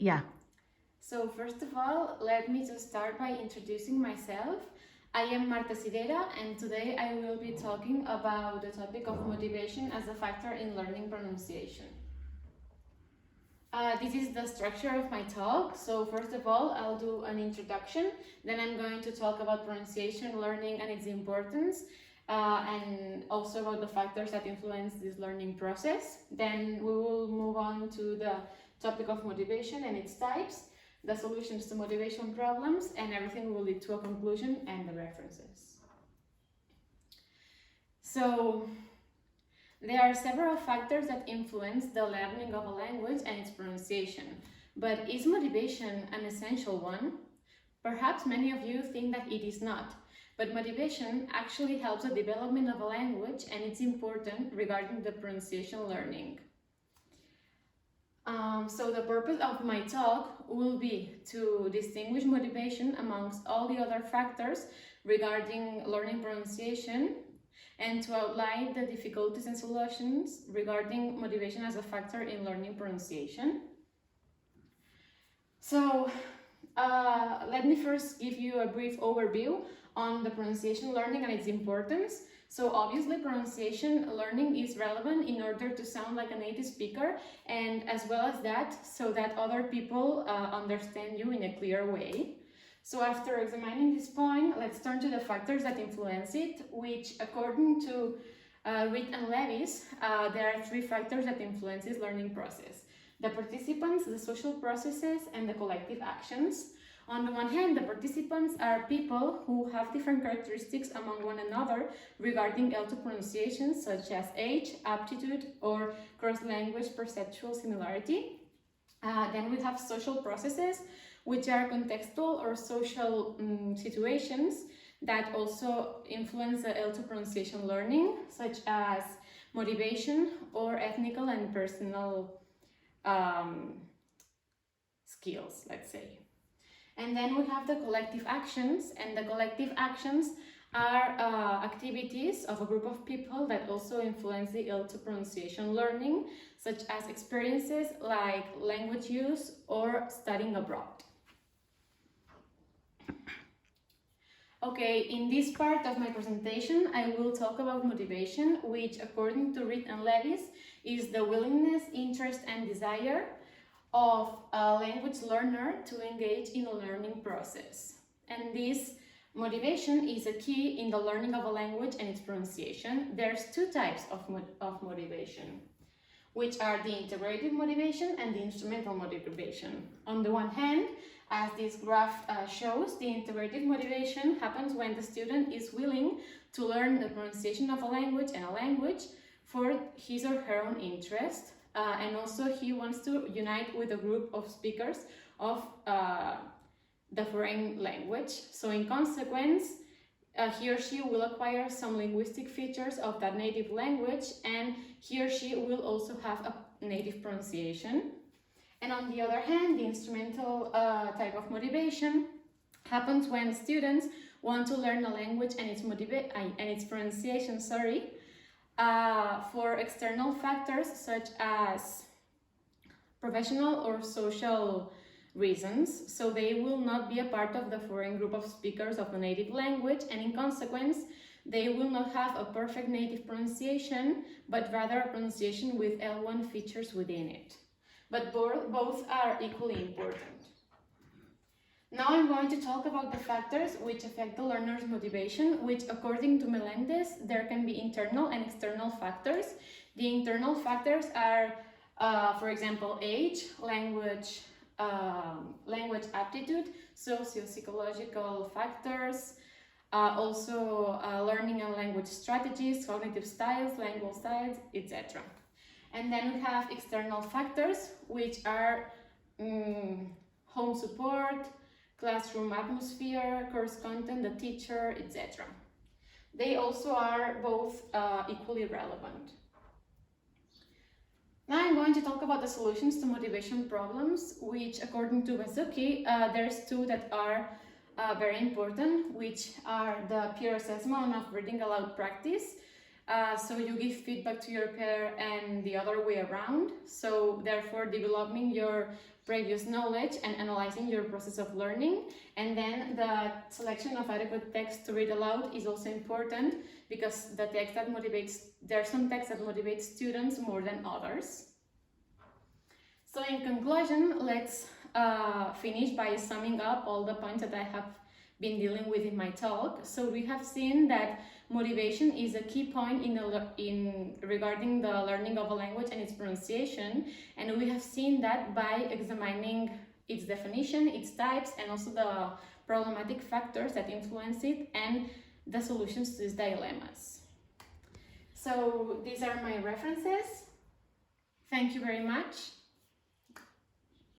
Yeah. So first of all, let me just start by introducing myself. I am Marta Sirera, and today I will be talking about the topic of motivation as a factor in learning pronunciation. This is the structure of my talk. So first of all, I'll do an introduction. Then I'm going to talk about pronunciation learning and its importance, and also about the factors that influence this learning process. Then we will move on to the topic of motivation and its types, the solutions to motivation problems, and everything will lead to a conclusion and the references. So there are several factors that influence the learning of a language and its pronunciation. But is motivation an essential one? Perhaps many of you think that it is not, but motivation actually helps the development of a language, and it's important regarding the pronunciation learning. So the purpose of my talk will be to distinguish motivation amongst all the other factors regarding learning pronunciation, and to outline the difficulties and solutions regarding motivation as a factor in learning pronunciation. So let me first give you a brief overview on the pronunciation learning and its importance. So obviously pronunciation learning is relevant in order to sound like a native speaker, and as well as that, so that other people understand you in a clear way. So after examining this point, let's turn to the factors that influence it, which according to Reed and Levis, there are three factors that influence this learning process: the participants, the social processes, and the collective actions. On the one hand, the participants are people who have different characteristics among one another regarding L2 pronunciation, such as age, aptitude, or cross-language perceptual similarity. Then we have social processes, which are contextual or social situations that also influence the L2 pronunciation learning, such as motivation or ethnical and personal skills, let's say. And then we have the collective actions, and the collective actions are activities of a group of people that also influence the L2 pronunciation learning, such as experiences like language use or studying abroad. Okay, in this part of my presentation, I will talk about motivation, which according to Reed and Levis is the willingness, interest, and desire of a language learner to engage in a learning process. And this motivation is a key in the learning of a language and its pronunciation. There's two types of motivation, which are the integrative motivation and the instrumental motivation. On the one hand, as this graph shows, the integrative motivation happens when the student is willing to learn the pronunciation of a language and a language for his or her own interest. And also he wants to unite with a group of speakers of the foreign language. So in consequence, he or she will acquire some linguistic features of that native language, and he or she will also have a native pronunciation. And on the other hand, the instrumental type of motivation happens when students want to learn a language and its pronunciation, for external factors such as professional or social reasons. So they will not be a part of the foreign group of speakers of the native language, and in consequence, they will not have a perfect native pronunciation, but rather a pronunciation with L1 features within it. But both are equally important. Now I'm going to talk about the factors which affect the learner's motivation, which according to Melendez, there can be internal and external factors. The internal factors are, for example, age, language aptitude, socio-psychological factors, also learning and language strategies, cognitive styles, language styles, etc. And then we have external factors, which are home support, classroom atmosphere, course content, the teacher, etc. They also are both equally relevant. Now I'm going to talk about the solutions to motivation problems, which according to Bazuki, there's two that are very important, which are the peer assessment of reading aloud practice, So you give feedback to your peer and the other way around. So therefore developing your previous knowledge and analyzing your process of learning. And then the selection of adequate text to read aloud is also important because the text that motivates, there are some texts that motivate students more than others. So in conclusion, let's finish by summing up all the points that I have been dealing with in my talk. So we have seen that motivation is a key point regarding the learning of a language and its pronunciation, and we have seen that by examining its definition, its types, and also the problematic factors that influence it and the solutions to these dilemmas. So these are my references. Thank you very much.